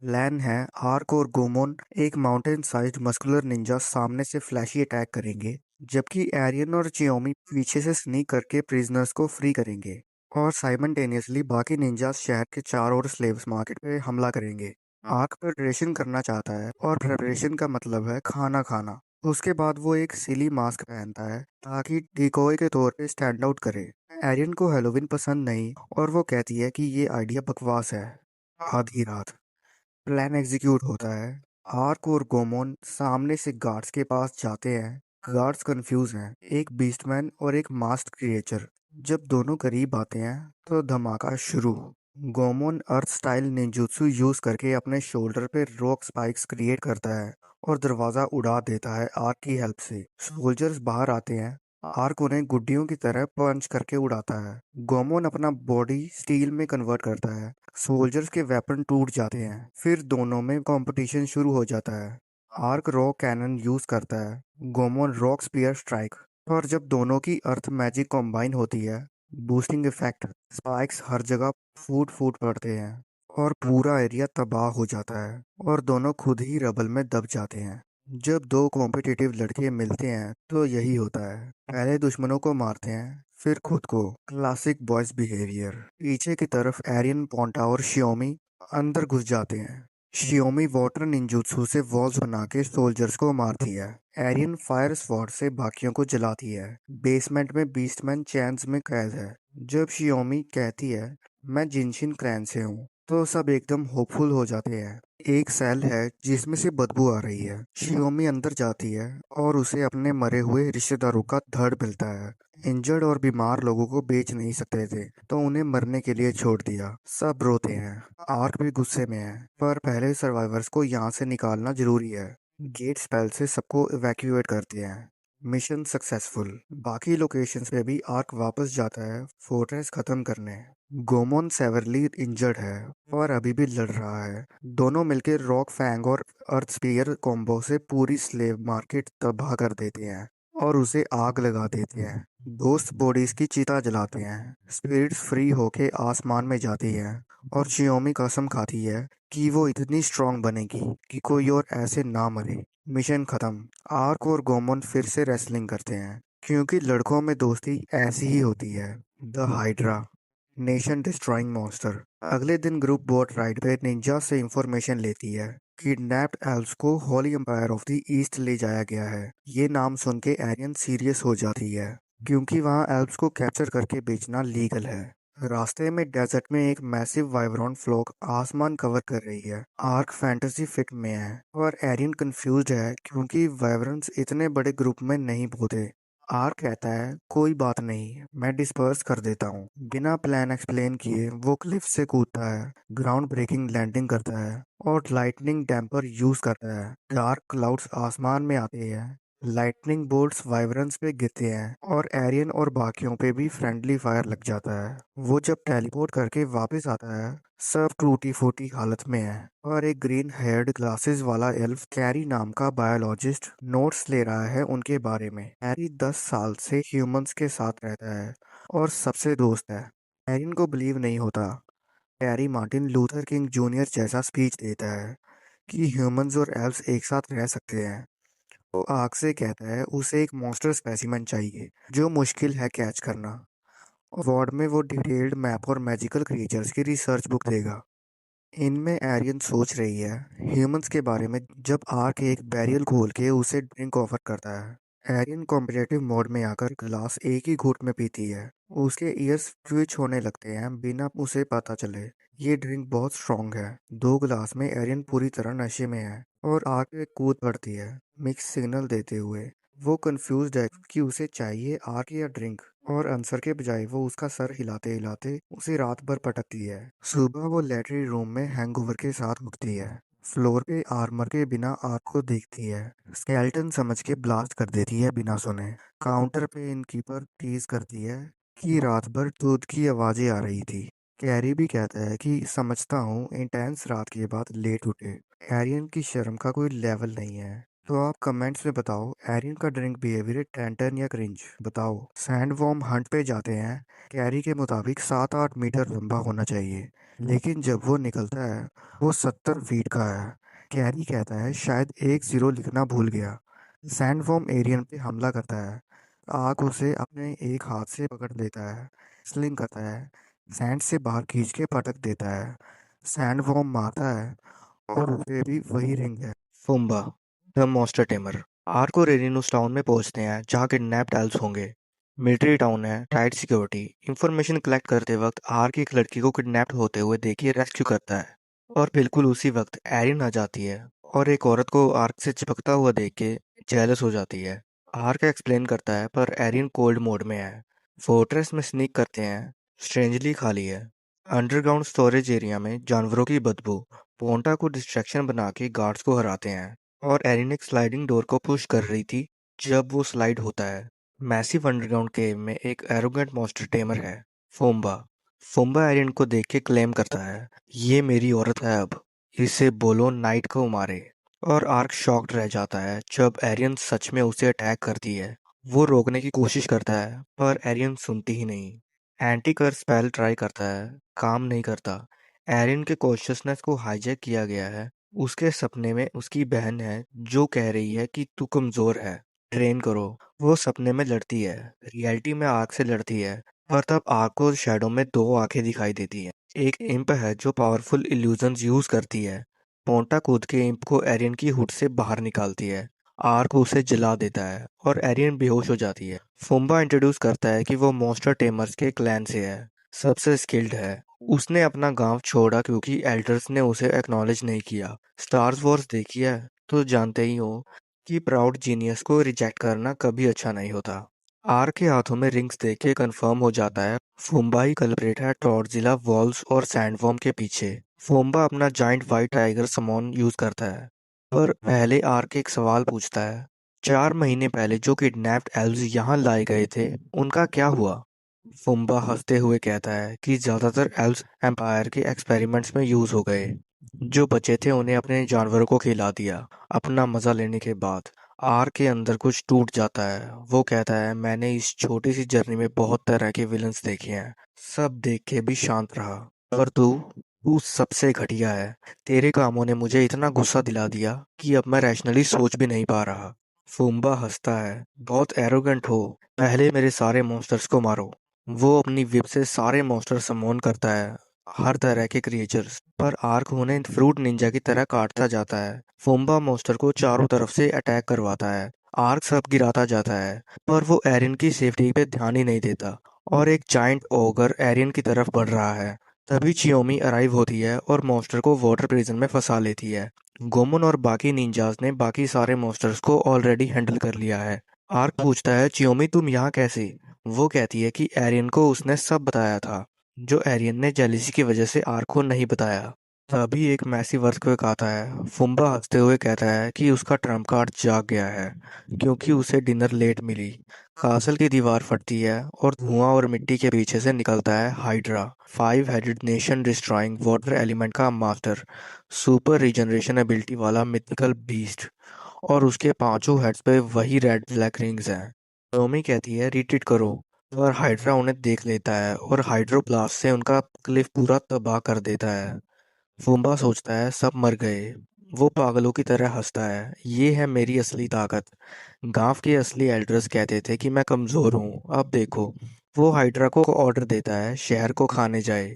प्लान है आर्क और गोमोन एक माउंटेन साइज्ड मस्कुलर निंजा सामने से फ्लैशी अटैक करेंगे, जबकि एरियन और चियोमी पीछे से स्नीक करके प्रिजनर्स को फ्री करेंगे। और साइमल्टेनियसली बाकी निंजास शहर के चारों ओर स्लेव्स मार्केट पे हमला करेंगे। आर्क प्रिपरेशन करना चाहता है, और प्रिपरेशन का मतलब है खाना खाना। उसके बाद वो एक सिली मास्क पहनता है ताकि डिकोय के तौर पे स्टैंड आउट करे। एरियन को हेलोविन पसंद नहीं, और वो कहती है कि ये आइडिया बकवास है। आधी रात प्लान एग्जीक्यूट होता है। आर्क और गोमोन सामने से गार्ड्स के पास जाते हैं। गार्ड्स कंफ्यूज हैं, एक बीस्टमैन और एक मास्क्ड क्रिएचर। जब दोनों करीब आते हैं तो धमाका शुरू। गोमोन अर्थ स्टाइल निंजुत्सु यूज करके अपने शोल्डर पे रॉक स्पाइक्स क्रिएट करता है और दरवाजा उड़ा देता है आर्क की हेल्प से। सोल्जर्स बाहर आते हैं। आर्क उन्हें गुड्डियों की तरह पंच करके उड़ाता है। गोमोन अपना बॉडी स्टील में कन्वर्ट करता है। सोल्जर्स के वेपन टूट जाते हैं। फिर दोनों में कंपटीशन शुरू हो जाता है। आर्क रॉक कैनन यूज करता है, गोमोन रॉक स्पीयर स्ट्राइक। और जब दोनों की अर्थ मैजिक कंबाइन होती है, बूस्टिंग इफेक्ट, स्पाइक्स हर जगह फूट फूट पड़ते हैं और पूरा एरिया तबाह हो जाता है, और दोनों खुद ही रबल में दब जाते हैं। जब दो कॉम्पिटिटिव लड़के मिलते हैं तो यही होता है, पहले दुश्मनों को मारते हैं फिर खुद को। Classic boys behaviour. पीछे की तरफ एरियन, पोंटा और शियोमी अंदर घुस जाते हैं। शियोमी वाटर निंजुत्सु से वॉल्स बना के सोल्जर्स को मारती है। एरियन फायर स्वॉर्ड से बाकियों को जलाती है। बेसमेंट में बीस्टमैन चैन्स में कैद है। जब शियोमी कहती है मैं जिनशिन क्लैन से हूँ, तो सब एकदम होपफुल हो जाते हैं। एक सेल है जिसमें से बदबू आ रही है। शियोमी अंदर जाती है और उसे अपने मरे हुए रिश्तेदारों का धड़ मिलता है। इंजर्ड और बीमार लोगों को बेच नहीं सकते थे, तो उन्हें मरने के लिए छोड़ दिया। सब रोते हैं। आर्क भी गुस्से में है, पर पहले सर्वाइवर्स को यहाँ से निकालना जरूरी है। गेट स्पेल से सबको इवैक्यूएट करते हैं। Mission successful. बाकी लोकेशंस पे भी आर्क वापस जाता है फोर्ट्रेस खत्म करने। गोमोन सेवरली इंजर्ड है और अभी भी लड़ रहा है। दोनों मिलकर रॉक फैंग और अर्थ स्पीयर कॉम्बो से पूरी स्लेव मार्केट तबाह कर देते हैं और उसे आग लगा देते हैं। दोस्त बॉडीज की चिता जलाते हैं। स्पिरिट्स फ्री होके आसमान में जाती हैं, और शियोमी कसम खाती है कि वो इतनी स्ट्रांग बनेगी कि कोई और ऐसे ना मरे। मिशन खत्म। आर्क और गोमोन फिर से रेसलिंग करते हैं, क्योंकि लड़कों में दोस्ती ऐसी ही होती है। The hydra, nation destroying monster. अगले दिन ग्रुप बोट राइड पे निंजा से इंफॉर्मेशन लेती है। किडनैप्ड एल्व्स को holy empire of the east ले जाया गया है। ये नाम सुन के एरियन सीरियस हो जाती है, क्योंकि वहाँ एल्व्स को कैप्चर करके बेचना लीगल है। रास्ते में डेजर्ट में एक मैसिव वाइब्रॉन फ्लॉक आसमान कवर कर रही है। आर्क फैंटेसी फिट में है और एरियन कंफ्यूज्ड है, क्योंकि वाइब्रॉन्स इतने बड़े ग्रुप में नहीं होते। आर कहता है कोई बात नहीं, मैं डिस्पर्स कर देता हूँ। बिना प्लान एक्सप्लेन किए वो क्लिफ से कूदता है, ग्राउंड ब्रेकिंग लैंडिंग करता है और लाइटनिंग डैम्पर यूज करता है। डार्क क्लाउड्स आसमान में आते हैं, लाइटनिंग बोल्ट्स वाइब्रेंस पे गिरते हैं और एरियन और बाकियों पे भी फ्रेंडली फायर लग जाता है। वो जब टेलीपोर्ट करके वापस आता है, सब टूटी फूटी हालत में है, और एक ग्रीन हेयर्ड ग्लासेस वाला एल्फ कैरी नाम का बायोलॉजिस्ट नोट्स ले रहा है उनके बारे में। हैरी 10 साल से ह्यूमंस के साथ रहता है और सबसे दोस्त है। एरियन को बिलीव नहीं होता। Harry Martin Luther king junior जैसा स्पीच देता है कि ह्यूमंस और एल्व्स एक साथ रह सकते हैं। वो आग से कहता है उसे एक मॉन्स्टर स्पेसिमेन चाहिए जो मुश्किल है कैच करना। वार्ड में वो डिटेल्ड मैप और मैजिकल क्रिएचर्स की रिसर्च बुक देगा। इनमें एरियन सोच रही है ह्यूमंस के बारे में जब आर्क एक बैरियल खोल के उसे ड्रिंक ऑफर करता है। एरियन कॉम्पिटेटिव मोड में आकर ग्लास एक ही घूंट में पीती है। उसके ईयर्स ट्विच होने लगते हैं बिना उसे पता चले। ये ड्रिंक बहुत स्ट्रांग है। 2 ग्लास में एरियन पूरी तरह नशे में है और आके कूद पड़ती है, मिक्स सिग्नल देते हुए। वो कंफ्यूज्ड है कि उसे चाहिए आर्क या ड्रिंक, और आंसर के बजाय वो उसका सर हिलाते हिलाते उसे रात भर पटकती है। सुबह वो लेटरी रूम में हैंगओवर के साथ उठती है। फ्लोर पे आर्मर के बिना आग को देखती है। स्केलेटन समझ के ब्लास्ट कर देती है बिना सुने। काउंटर पे इनकीपर टीज करती है कि रात भर दूध की आवाजें आ रही थी। कैरी भी कहता है कि समझता हूँ इंटेंस रात के बाद लेट उठे। एरियन की शर्म का कोई लेवल नहीं है। तो आप कमेंट्स में बताओ, एरियन का ड्रिंक बिहेवियर टेंटन या क्रिंज? बताओ। सैंडवॉर्म हंट पे जाते हैं। कैरी के मुताबिक 7-8 मीटर लंबा होना चाहिए, लेकिन जब वो निकलता है वो 70 फीट का है। कैरी कहता है शायद 1 0 लिखना भूल गया। सैंडवॉर्म एरियन पे हमला करता है। आग उसे अपने एक हाथ से पकड़ लेता है, स्लिंग करता है, सैंड से बाहर खींच के पटक देता है। सैंडवॉर्म मारता है और उसे भी वही रिंग है। फुम्बा द मॉन्स्टर टेमर। आर्क और एरिन उस टाउन में पहुंचते हैं जहां किडनैप्ड एल्स होंगे। मिलिट्री टाउन है, टाइट सिक्योरिटी। इंफॉर्मेशन कलेक्ट करते वक्त आर्क एक लड़की को किडनैप्ड होते हुए देखिए रेस्क्यू करता है। और बिल्कुल उसी वक्त एरिन आ जाती है और एक औरत को आर्क से चिपकता हुआ देख के जेलस हो जाती है। आर्क एक्सप्लेन करता है पर एरिन कोल्ड मोड में है। फोर्ट्रेस में स्नीक करते हैं। स्ट्रेंजली खाली है। अंडरग्राउंड स्टोरेज एरिया में जानवरों की बदबू। पोंटा को डिस्ट्रैक्शन बना के गार्ड्स को हराते हैं। और एरिन एक स्लाइडिंग डोर को पुश कर रही थी जब वो स्लाइड होता है। मैसिव अंडरग्राउंड केव में एक एरोगेंट मॉन्स्टर टेमर है, फोम्बा। फोम्बा एरिन को देख के क्लेम करता है, ये मेरी औरत है अब, इसे बोलो नाइट को मारे। और आर्क शॉक्ड रह जाता है जब एरियन सच में उसे अटैक करती है। वो रोकने की कोशिश करता है पर एरियन सुनती ही नहीं। एंटी कर स्पेल ट्राई करता है, काम नहीं करता। एरिन के कॉन्शियसनेस को हाईजैक किया गया है। उसके सपने में उसकी बहन है जो कह रही है कि तू कमजोर है, ट्रेन करो। वो सपने में लड़ती है, रियलिटी में आग से लड़ती है। पर तब आग को शैडो में 2 आंखें दिखाई देती हैं। एक इम्प है जो पावरफुल इल्यूजन्स यूज करती है। पोंटा कूद के इम्प को एरियन की हुड से बाहर निकालती है। आर्क उसे जला देता है और एरियन बेहोश हो जाती है। फुम्बा इंट्रोड्यूस करता है कि वो मॉन्स्टर टेमर्स के क्लैन से है, सबसे स्किल्ड है। उसने अपना गांव छोड़ा क्योंकि एल्डर्स ने उसे एक्नॉलेज नहीं किया। स्टार्स वॉर्स देखी है तो जानते ही हो कि प्राउड जीनियस को रिजेक्ट करना कभी अच्छा नहीं होता। आर के हाथों में रिंग्स देख के कंफर्म हो जाता है फुम्बा ही कल्प्रेट है टॉर्जिला वॉल्स और सैंडवॉर्म के पीछे। फुम्बा अपना जाइंट वाइट टाइगर समॉन यूज करता है पर पहले आर्क एक सवाल पूछता है, 4 महीने पहले जो किडनैप्ड एल्व्स यहाँ लाए गए थे उनका क्या हुआ? फुम्बा हंसते हुए कहता है कि ज्यादातर एल्व्स एम्पायर के एक्सपेरिमेंट्स में यूज हो गए। जो बचे थे उन्हें अपने जानवरों को खिला दिया। अपना मजा लेने के बाद आर के अंदर कुछ टूट जाता है। वो कहता है, मैंने इस छोटी सी जर्नी में बहुत तरह के विलन्स देखे हैं, सब देख के भी शांत रहा, पर तू तू सबसे घटिया है। तेरे कामों ने मुझे इतना गुस्सा दिला दिया कि अब मैं रैशनली सोच भी नहीं पा रहा। फुम्बा हंसता है, बहुत एरोगेंट हो, पहले मेरे सारे मॉन्स्टर्स को मारो। वो अपनी विप से सारे मॉन्स्टर समोन करता है, हर तरह के क्रिएचर्स। पर आर्क उन्हें फ्रूट निंजा की तरह काटता जाता है। फुम्बा मॉन्स्टर को चारों तरफ से अटैक करवाता है। आर्क सब गिराता जाता है पर वो एरिन की सेफ्टी पे ध्यान ही नहीं देता। और एक जाइंट ओगर एरिन की तरफ बढ़ रहा है। तभी चियोमी अराइव होती है और मॉन्स्टर को वाटर प्रिजन में फंसा लेती है। गोमन और बाकी निंजास ने बाकी सारे मॉन्स्टर्स को ऑलरेडी हैंडल कर लिया है। आर्क पूछता है, चियोमी तुम यहाँ कैसे? वो कहती है कि एरियन को उसने सब बताया था, जो एरियन ने जेलिसी की वजह से आर्क को नहीं बताया। तभी एक मैसिव अर्थक्वेक आता है। फुम्बा हंसते हुए कहता है कि उसका ट्रम्प कार्ड जाग गया है क्योंकि उसे डिनर लेट मिली। कासल की दीवार फटती है और धुआं और मिट्टी के पीछे से निकलता है hydra, 5 headed nation destroying water element का मास्टर, सुपर रीजनरेशन एबिलिटी वाला मिथिकल बीस्ट। और उसके पांचों हेड्स पे वही रेड ब्लैक रिंग्स हैं। नोमी कहती है रिट्रीट करो, पर हाइड्रा उन्हें देख लेता है और हाइड्रोब्लास्ट से उनका क्लिफ पूरा तबाह कर देता है। फुम्बा सोचता है सब मर गए। वो पागलों की तरह हंसता है, ये है मेरी असली ताकत। गांव के असली एल्डर्स कहते थे कि मैं कमजोर हूँ, अब देखो। वो हाइड्रा को ऑर्डर देता है शहर को खाने जाए,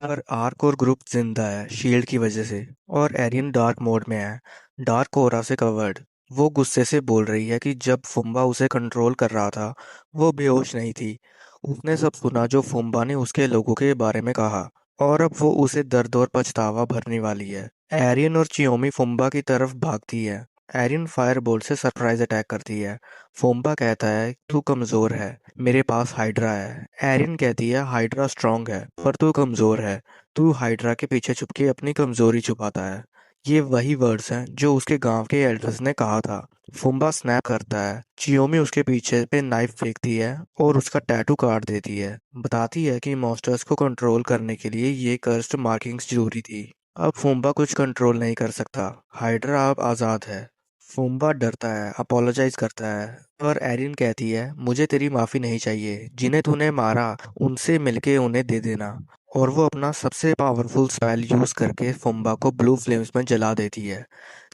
पर आर्क और ग्रुप जिंदा है शील्ड की वजह से, और एरियन डार्क मोड में है, डार्क ओरा से कवर्ड। वो गुस्से से बोल रही है कि जब फुम्बा उसे कंट्रोल कर रहा था वो बेहोश नहीं थी। उसने सब सुना जो फुम्बा ने उसके लोगों के बारे में कहा, और अब वो उसे दर्द और पछतावा भरने वाली है। एरियन और चियोमी फुम्बा की तरफ भागती है। एरियन फायर बोल्ट से सरप्राइज अटैक करती है। फुम्बा कहता है तू कमजोर है, मेरे पास हाइड्रा है। एरियन कहती है हाइड्रा स्ट्रांग है पर तू कमजोर है, तू हाइड्रा के पीछे छुपके अपनी कमजोरी छुपाता है। ये वही वर्ड्स हैं जो उसके गांव के एल्डर्स ने कहा था। फुम्बा स्नैप करता है, चियोमी उसके पीछे पे नाइफ फेंकती है और उसका टैटू काट देती है। बताती है कि मॉन्स्टर्स को कंट्रोल करने के लिए ये कर्स्ड मार्किंग्स जरूरी थी। अब फुम्बा कुछ कंट्रोल नहीं कर सकता, हाइड्रा अब आज़ाद है। फुम्बा डरता है, अपोलोजाइज करता है, पर एरिन कहती है मुझे तेरी माफ़ी नहीं चाहिए, जिन्हें तूने मारा उनसे मिलके उन्हें दे देना। और वो अपना सबसे पावरफुल स्पेल यूज करके फुम्बा को ब्लू फ्लेम्स में जला देती है,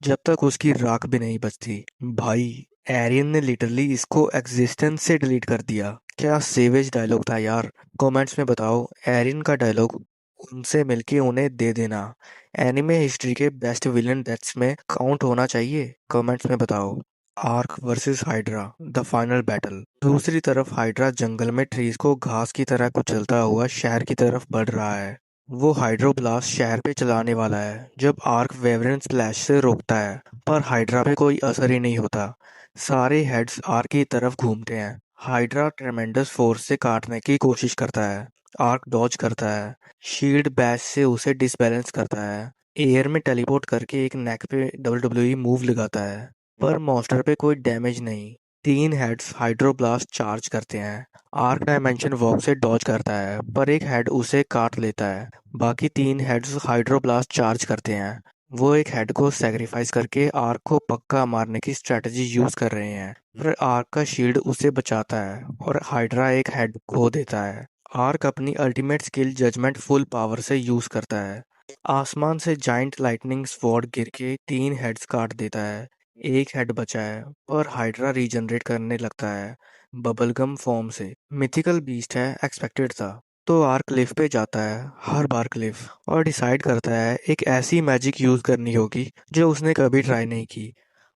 जब तक उसकी राख भी नहीं बचती। भाई, एरियन ने लिटरली इसको एग्जिस्टेंस से डिलीट कर दिया। क्या सेवेज डायलॉग था यार। कमेंट्स में बताओ, एरियन का डायलॉग उनसे मिलके उन्हें दे देना एनिमे हिस्ट्री के बेस्ट विलन डेथ्स में काउंट होना चाहिए। कमेंट्स में बताओ। Arc versus hydra, the final battle. दूसरी तरफ हाइड्रा जंगल में ट्रीज को घास की तरह कुचलता हुआ शहर की तरफ बढ़ रहा है। वो हाइड्रोब्लास्ट शहर पे चलाने वाला है जब आर्क वेवरन स्प्लैश से रोकता है, पर हाइड्रा पे कोई असर ही नहीं होता। सारे हेड्स आर्क की तरफ घूमते हैं। हाइड्रा ट्रेमेंडस फोर्स से काटने की कोशिश करता है। आर्क डॉज करता है, शील्ड बैश से उसे डिसबैलेंस करता है, एयर में टेलीपोर्ट करके एक नेक पे WWE मूव लगाता है, पर मॉन्स्टर पे कोई डैमेज नहीं। तीन हेड्स हाइड्रोब्लास्ट चार्ज करते हैं। आर्क डायमेंशन वॉक से डॉज करता है, पर एक हेड उसे काट लेता है। बाकी तीन हेड्स हाइड्रोब्लास्ट चार्ज करते हैं। वो एक हेड को सेक्रीफाइस करके आर्क को पक्का मारने की स्ट्रेटजी यूज कर रहे हैं, पर आर्क का शील्ड उसे बचाता है और हाइड्रा एक हेड खो देता है। आर्क अपनी ultimate skill judgement full power से यूज करता है। आसमान से जाइंट लाइटनिंग स्वॉर्ड गिर के तीन हेड्स काट देता है। एक हेड बचा है, पर हाइड्रा रीजनरेट करने लगता है बबलगम फॉर्म से। मिथिकल बीस्ट है, एक्सपेक्टेड था। तो आर्क क्लिफ पे जाता है, हर बार क्लिफ, और डिसाइड करता है एक ऐसी मैजिक यूज करनी होगी जो उसने कभी ट्राई नहीं की।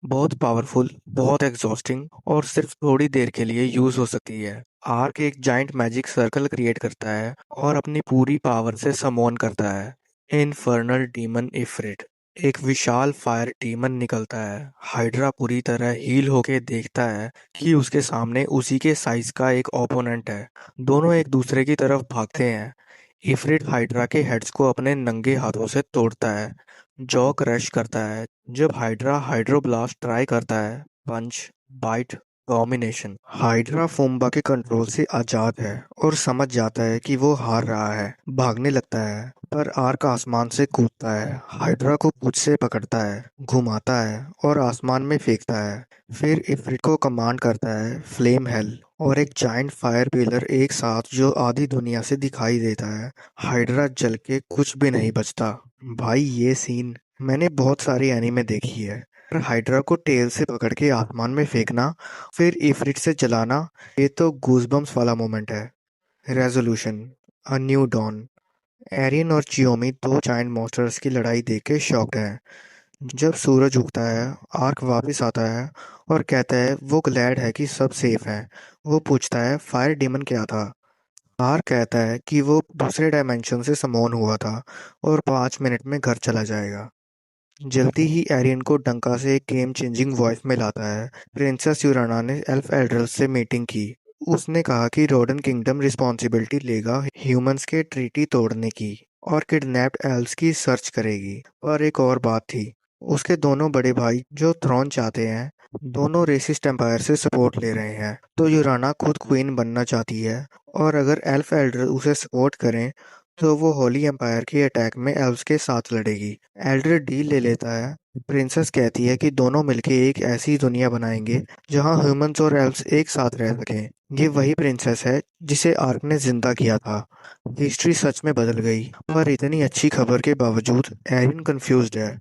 बहुत पावरफुल, बहुत एग्जॉस्टिंग, और सिर्फ थोड़ी देर के लिए यूज हो सकती है। आर्क एक जाइंट मैजिक सर्कल क्रिएट करता है और अपनी पूरी पावर से समोन करता है इनफर्नल डीमन इफ्रिट। एक विशाल फायर डीमन निकलता है। हाइड्रा पूरी तरह हील होके देखता है कि उसके सामने उसी के साइज का एक ओपोनेंट है। दोनों एक दूसरे की तरफ भागते हैं। इफ्रिट हाइड्रा के हेड्स को अपने नंगे हाथों से तोड़ता है, जॉ क्रश करता है। जब हाइड्रा हाइड्रोब्लास्ट ट्राई करता है, पंच, बाइट, डोमिनेशन। हाइड्रा फुम्बा के कंट्रोल से आजाद है और समझ जाता है कि वो हार रहा है। भागने लगता है, पर आर्क आसमान से कूदता है, हाइड्रा को पूंछ से पकड़ता है, घुमाता है और आसमान में फेंकता है। फिर इफ्रिट को कमांड करता है फ्लेम हेल और एक जाइंट फायर पिलर एक साथ जो आधी दुनिया से दिखाई देता है। हाइड्रा जल के कुछ भी नहीं बचता। भाई, ये सीन मैंने बहुत सारी एनीमे देखी है, पर हाइड्रा को टेल से पकड़ के आसमान में फेंकना, फिर इफ्रिट से जलाना, ये तो गूजबम्स वाला मोमेंट है। Resolution, a new dawn. Ariane और चियोमी दो जायंट मॉन्स्टर्स की लड़ाई देख के शॉक्ड हैं। जब सूरज उगता है, आर्क वापस आता है और कहता है वो ग्लैड है कि सब सेफ हैं। वो पूछता है फायर डीमन क्या था। आर्क कहता है कि वो दूसरे डायमेंशन से समोन हुआ था और 5 मिनट में घर चला जाएगा। जल्दी ही एरियन को डंका से एक गेम चेंजिंग वॉइस में लाता है। प्रिंसेस यूराना ने एल्फ एल्डर्स से मीटिंग की। उसने कहा कि रोडन किंगडम रिस्पॉन्सिबिलिटी लेगा ह्यूमंस के ट्रीटी तोड़ने की और किडनैप्ड एल्व्स की सर्च करेगी। पर एक और बात थी, उसके दोनों बड़े भाई जो थ्रोन चाहते हैं, दोनों रेसिस्ट एम्पायर से सपोर्ट ले रहे हैं। तो यूराना खुद क्वीन बनना चाहती है, और अगर एल्फ एल्डर उसे सपोर्ट करें तो वो होली एम्पायर के अटैक में एल्व्स के साथ लड़ेगी। एल्डर डील ले लेता है। प्रिंसेस कहती है कि दोनों मिलके एक ऐसी दुनिया बनाएंगे जहां ह्यूमंस और एल्व्स एक साथ रह सकें। ये वही प्रिंसेस है जिसे आर्क ने जिंदा किया था। हिस्ट्री सच में बदल गई, पर इतनी अच्छी खबर के बावजूद एरिन कंफ्यूज्ड है।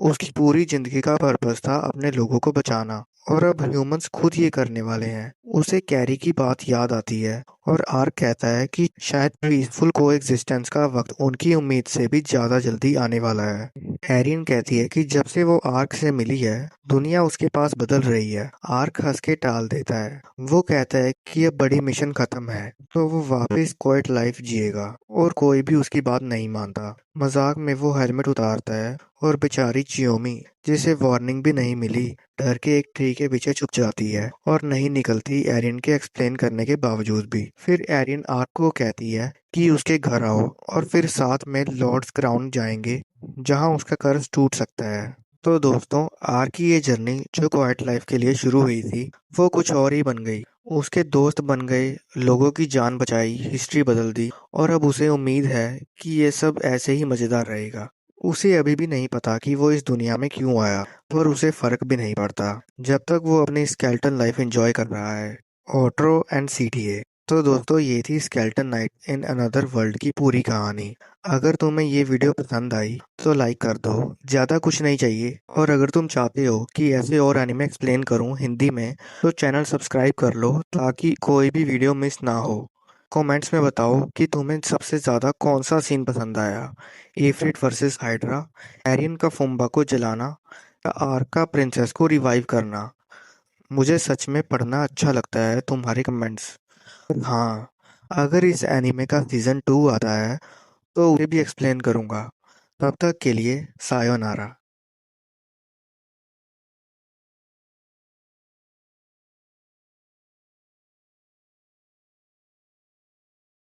उसकी पूरी जिंदगी का पर्पस था अपने लोगों को बचाना, और अब ह्यूमंस खुद ये करने वाले हैं। उसे कैरी की बात याद आती है और आर्क कहता है कि शायद पीसफुल कोएग्जिस्टेंस का वक्त उनकी उम्मीद से भी ज्यादा जल्दी आने वाला है। एरियन कहती है कि जब से वो आर्क से मिली है, दुनिया उसके पास बदल रही है। आर्क हंस के टाल देता है। वो कहता है कि अब बड़ी मिशन खत्म है, तो वो वापस क्वाइट लाइफ जिएगा और कोई भी उसकी बात नहीं मानता। मजाक में वो हेलमेट उतारता है और बेचारी चियोमी, जिसे वार्निंग भी नहीं मिली, डर के एक ट्री के पीछे छुप जाती है और नहीं निकलती एरियन के एक्सप्लेन करने के बावजूद भी। फिर एरियन आर्क को कहती है कि उसके घर आओ और फिर साथ में लॉर्ड्स ग्राउंड जाएंगे, जहां उसका कर्ज टूट सकता है। तो दोस्तों, आर की ये जर्नी जो क्वाइट लाइफ के लिए शुरू हुई थी, वो कुछ और ही बन गई। उसके दोस्त बन गए, लोगों की जान बचाई, हिस्ट्री बदल दी, और अब उसे उम्मीद है कि ये सब ऐसे ही मजेदार रहेगा। उसे अभी भी नहीं पता कि वो इस दुनिया में क्यों आया, पर उसे फर्क भी नहीं पड़ता जब तक वो अपनी स्केल्टन लाइफ एंजॉय कर रहा है। Outro and CTA. तो दोस्तों, ये थी skeleton knight in another world की पूरी कहानी। अगर तुम्हें ये वीडियो पसंद आई तो लाइक कर दो, ज़्यादा कुछ नहीं चाहिए। और अगर तुम चाहते हो कि ऐसे और एनिमे एक्सप्लेन करूं हिंदी में, तो चैनल सब्सक्राइब कर लो ताकि कोई भी वीडियो मिस ना हो। कमेंट्स में बताओ कि तुम्हें सबसे ज़्यादा कौन सा सीन पसंद आया, एफ्रिट वर्सेस हाइड्रा, एरियन का फुम्बा को जलाना, या आर्क का प्रिंसेस को रिवाइव करना। मुझे सच में पढ़ना अच्छा लगता है तुम्हारे कमेंट्स। हाँ, अगर इस एनीमे का सीजन 2 आता है तो उसे भी एक्सप्लेन करूँगा। तब तक के लिए सायोनारा।